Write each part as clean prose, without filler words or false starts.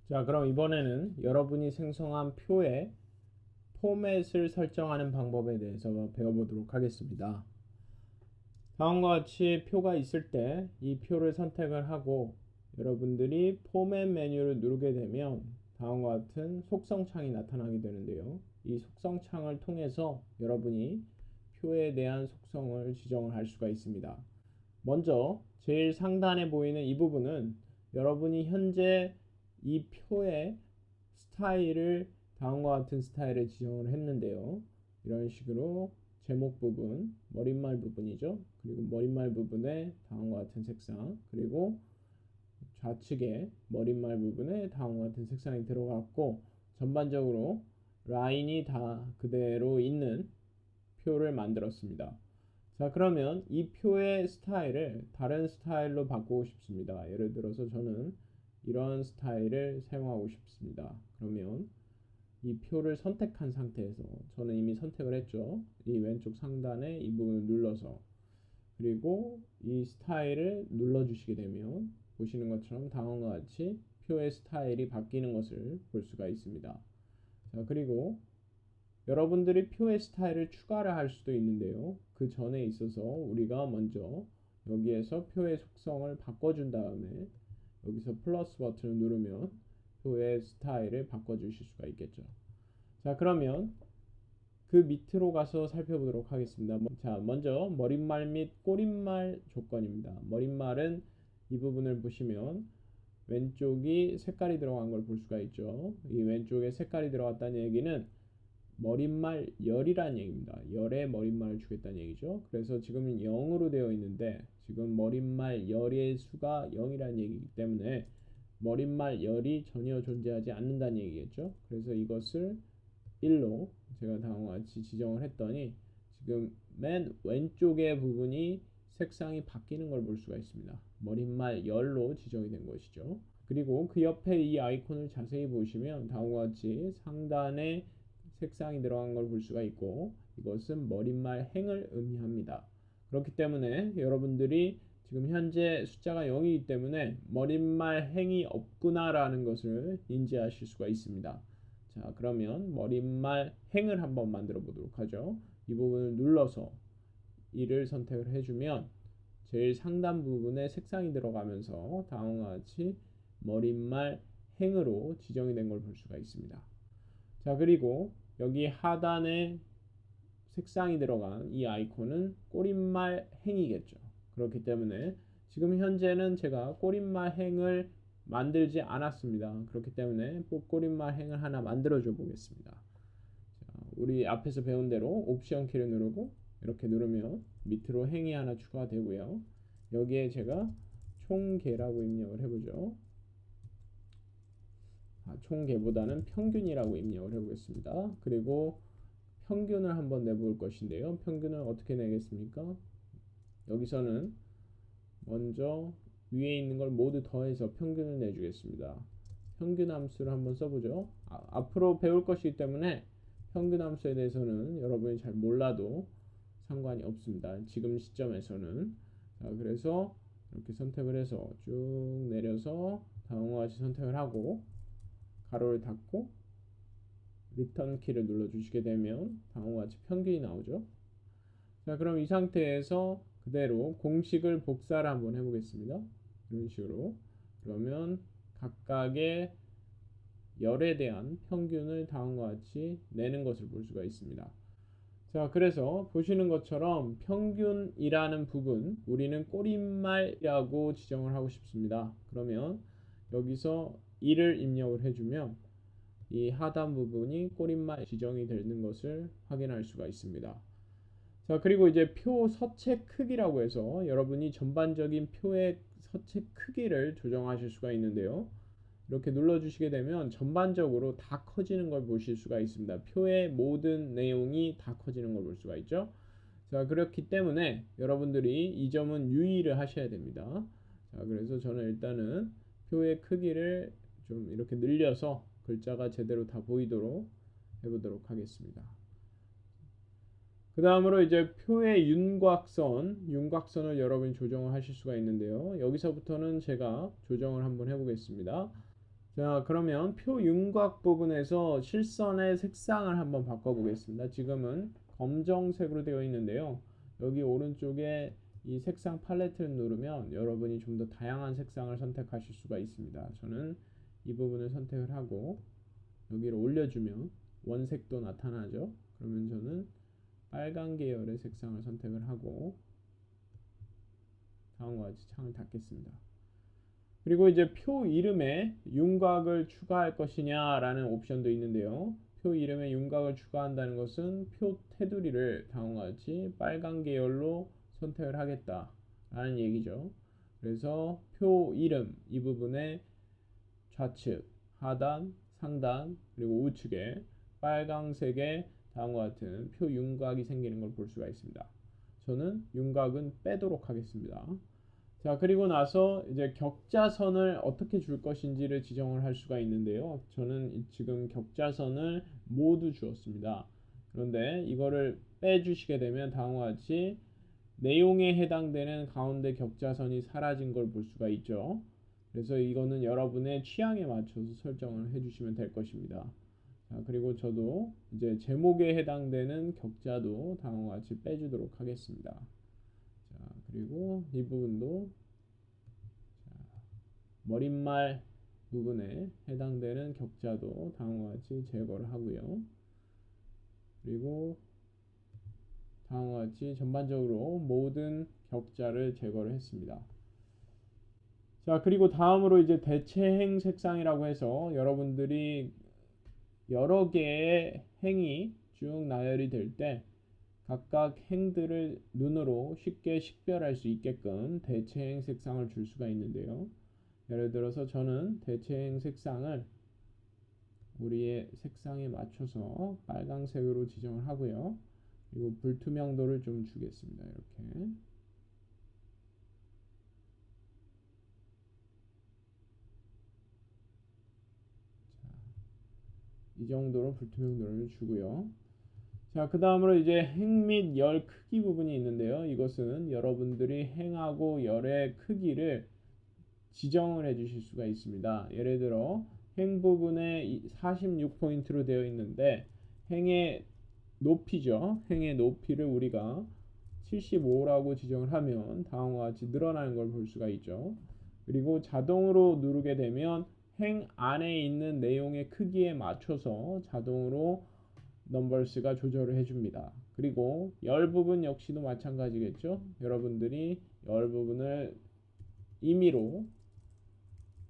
자, 그럼 이번에는 여러분이 생성한 표의 포맷을 설정하는 방법에 대해서 배워보도록 하겠습니다. 다음과 같이 표가 있을 때 이 표를 선택을 하고 여러분들이 포맷 메뉴를 누르게 되면 다음과 같은 속성 창이 나타나게 되는데요. 이 속성 창을 통해서 여러분이 표에 대한 속성을 지정을 할 수가 있습니다. 먼저 제일 상단에 보이는 이 부분은 여러분이 현재 이 표의 스타일을 다음과 같은 스타일에 지정을 했는데요. 이런 식으로 제목 부분, 머릿말 부분이죠. 그리고 머릿말 부분에 다음과 같은 색상, 그리고 좌측에 머릿말 부분에 다음과 같은 색상이 들어갔고, 전반적으로 라인이 다 그대로 있는 표를 만들었습니다. 자, 그러면 이 표의 스타일을 다른 스타일로 바꾸고 싶습니다. 예를 들어서 저는 이런 스타일을 사용하고 싶습니다. 그러면 이 표를 선택한 상태에서 저는 이미 선택을 했죠. 이 왼쪽 상단에 이 부분을 눌러서 그리고 이 스타일을 눌러주시게 되면 보시는 것처럼 다음과 같이 표의 스타일이 바뀌는 것을 볼 수가 있습니다. 자, 그리고 여러분들이 표의 스타일을 추가를 할 수도 있는데요. 그 전에 있어서 우리가 먼저 여기에서 표의 속성을 바꿔준 다음에 여기서 플러스 버튼을 누르면 표의 스타일을 바꿔주실 수가 있겠죠. 자, 그러면 그 밑으로 가서 살펴보도록 하겠습니다. 자, 먼저 머릿말 및 꼬릿말 조건입니다. 머릿말은 이 부분을 보시면 왼쪽이 색깔이 들어간 걸 볼 수가 있죠. 이 왼쪽에 색깔이 들어갔다는 얘기는 머릿말 열이라는 얘기입니다. 열에 머릿말을 주겠다는 얘기죠. 그래서 지금 0으로 되어 있는데 지금 머릿말 열의 수가 0이라는 얘기이기 때문에 머릿말 열이 전혀 존재하지 않는다는 얘기겠죠. 그래서 이것을 1로 제가 다음과 같이 지정을 했더니 지금 맨 왼쪽의 부분이 색상이 바뀌는 걸 볼 수가 있습니다. 머릿말 열로 지정이 된 것이죠. 그리고 그 옆에 이 아이콘을 자세히 보시면 다음과 같이 상단에 색상이 들어간 걸 볼 수가 있고 이것은 머릿말 행을 의미합니다. 그렇기 때문에 여러분들이 지금 현재 숫자가 0이기 때문에 머릿말 행이 없구나라는 것을 인지하실 수가 있습니다. 자, 그러면 머릿말 행을 한번 만들어 보도록 하죠. 이 부분을 눌러서 이를 선택을 해주면 제일 상단 부분에 색상이 들어가면서 다음과 같이 머릿말 행으로 지정이 된 걸 볼 수가 있습니다. 자, 그리고 여기 하단에 색상이 들어간 이 아이콘은 꼬릿말 행이겠죠. 그렇기 때문에 지금 현재는 제가 꼬릿말 행을 만들지 않았습니다. 그렇기 때문에 꼬릿말 행을 하나 만들어 줘 보겠습니다. 자, 우리 앞에서 배운 대로 옵션 키를 누르고 이렇게 누르면 밑으로 행이 하나 추가되고요. 여기에 제가 총계라고 입력을 해보죠. 총계보다는 평균이라고 입력을 해보겠습니다. 그리고 평균을 한번 내볼 것인데요. 평균을 어떻게 내겠습니까? 여기서는 먼저 위에 있는 걸 모두 더해서 평균을 내주겠습니다. 평균 함수를 한번 써보죠. 앞으로 배울 것이기 때문에 평균 함수에 대해서는 여러분이 잘 몰라도 상관이 없습니다. 지금 시점에서는. 자, 그래서 이렇게 선택을 해서 쭉 내려서 다음과 같이 선택을 하고 가로를 닫고 리턴 키를 눌러주시게 되면 다음과 같이 평균이 나오죠. 자, 그럼 이 상태에서 그대로 공식을 복사를 한번 해보겠습니다. 이런 식으로. 그러면 각각의 열에 대한 평균을 다음과 같이 내는 것을 볼 수가 있습니다. 자, 그래서 보시는 것처럼 평균이라는 부분 우리는 꼬릿말이라고 지정을 하고 싶습니다. 그러면 여기서 1을 입력을 해주면 이 하단 부분이 꼬릿말 지정이 되는 것을 확인할 수가 있습니다. 자, 그리고 이제 표 서체 크기라고 해서 여러분이 전반적인 표의 서체 크기를 조정하실 수가 있는데요. 이렇게 눌러주시게 되면 전반적으로 다 커지는 걸 보실 수가 있습니다. 표의 모든 내용이 다 커지는 걸 볼 수가 있죠. 자, 그렇기 때문에 여러분들이 이 점은 유의를 하셔야 됩니다. 자, 그래서 저는 일단은 표의 크기를 좀 이렇게 늘려서 글자가 제대로 다 보이도록 해보도록 하겠습니다. 그 다음으로 이제 표의 윤곽선을 여러분이 조정을 하실 수가 있는데요. 여기서부터는 제가 조정을 한번 해보겠습니다. 자, 그러면 표 윤곽 부분에서 실선의 색상을 한번 바꿔보겠습니다. 지금은 검정색으로 되어 있는데요. 여기 오른쪽에 이 색상 팔레트를 누르면 여러분이 좀 더 다양한 색상을 선택하실 수가 있습니다. 저는 이 부분을 선택을 하고 여기를 올려주면 원색도 나타나죠. 그러면 저는 빨간 계열의 색상을 선택을 하고 다음과 같이 창을 닫겠습니다. 그리고 이제 표 이름에 윤곽을 추가할 것이냐라는 옵션도 있는데요. 표 이름에 윤곽을 추가한다는 것은 표 테두리를 다음과 같이 빨간 계열로 선택을 하겠다라는 얘기죠. 그래서 표 이름 이 부분에 좌측, 하단, 상단 그리고 우측에 빨강색의 다음과 같은 표 윤곽이 생기는 걸 볼 수가 있습니다. 저는 윤곽은 빼도록 하겠습니다. 자, 그리고 나서 이제 격자선을 어떻게 줄 것인지를 지정을 할 수가 있는데요. 저는 지금 격자선을 모두 주었습니다. 그런데 이거를 빼주시게 되면 다음과 같이 내용에 해당되는 가운데 격자선이 사라진 걸 볼 수가 있죠. 그래서 이거는 여러분의 취향에 맞춰서 설정을 해주시면 될 것입니다. 자, 그리고 저도 이제 제목에 해당되는 격자도 다음과 같이 빼주도록 하겠습니다. 자, 그리고 이 부분도 머릿말 부분에 해당되는 격자도 다음과 같이 제거를 하고요. 그리고 다음과 같이 전반적으로 모든 격자를 제거를 했습니다. 자, 그리고 다음으로 이제 대체행 색상이라고 해서 여러분들이 여러 개의 행이 쭉 나열이 될 때 각각 행들을 눈으로 쉽게 식별할 수 있게끔 대체행 색상을 줄 수가 있는데요. 예를 들어서 저는 대체행 색상을 우리의 색상에 맞춰서 빨강색으로 지정을 하고요. 그리고 불투명도를 좀 주겠습니다. 이렇게. 이 정도로 불투명도를 주고요. 자, 그 다음으로 이제 행 및 열 크기 부분이 있는데요. 이것은 여러분들이 행하고 열의 크기를 지정을 해 주실 수가 있습니다. 예를 들어 행 부분에 46포인트로 되어 있는데 행의 높이죠. 행의 높이를 우리가 75라고 지정을 하면 다음과 같이 늘어나는 걸 볼 수가 있죠. 그리고 자동으로 누르게 되면 행 안에 있는 내용의 크기에 맞춰서 자동으로 넘버스가 조절을 해줍니다. 그리고 열 부분 역시도 마찬가지겠죠. 여러분들이 열 부분을 임의로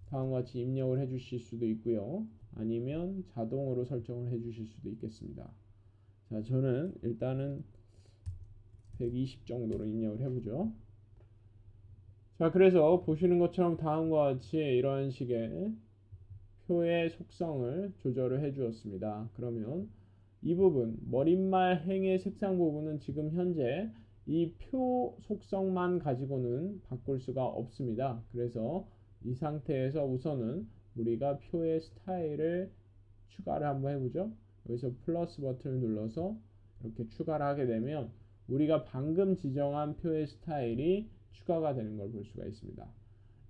다음과 같이 입력을 해 주실 수도 있고요. 아니면 자동으로 설정을 해 주실 수도 있겠습니다. 자, 저는 일단은 120 정도로 입력을 해보죠. 자, 그래서 보시는 것처럼 다음과 같이 이런 식의 표의 속성을 조절을 해 주었습니다. 그러면 이 부분 머릿말 행의 색상 부분은 지금 현재 이 표 속성만 가지고는 바꿀 수가 없습니다. 그래서 이 상태에서 우선은 우리가 표의 스타일을 추가를 한번 해보죠. 여기서 플러스 버튼을 눌러서 이렇게 추가를 하게 되면 우리가 방금 지정한 표의 스타일이 추가가 되는 걸 볼 수가 있습니다.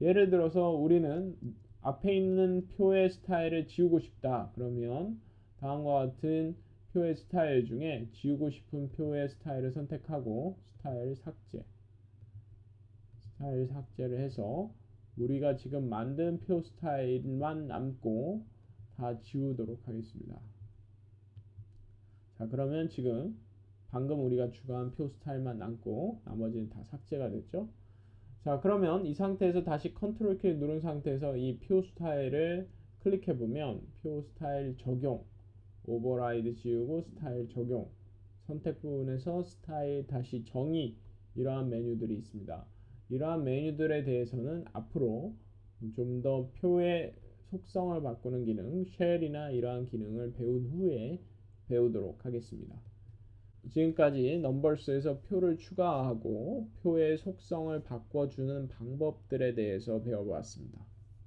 예를 들어서 우리는 앞에 있는 표의 스타일을 지우고 싶다. 그러면 다음과 같은 표의 스타일 중에 지우고 싶은 표의 스타일을 선택하고 스타일 삭제를 해서 우리가 지금 만든 표 스타일만 남고 다 지우도록 하겠습니다. 자, 그러면 지금 방금 우리가 추가한 표 스타일만 남고 나머지는 다 삭제가 됐죠. 자, 그러면 이 상태에서 다시 컨트롤 키를 누른 상태에서 이 표 스타일을 클릭해 보면 표 스타일 적용, 오버라이드 지우고 스타일 적용, 선택 부분에서 스타일 다시 정의, 이러한 메뉴들이 있습니다. 이러한 메뉴들에 대해서는 앞으로 좀 더 표의 속성을 바꾸는 기능, 쉘이나 이러한 기능을 배운 후에 배우도록 하겠습니다. 지금까지 넘버스에서 표를 추가하고 표의 속성을 바꿔주는 방법들에 대해서 배워보았습니다.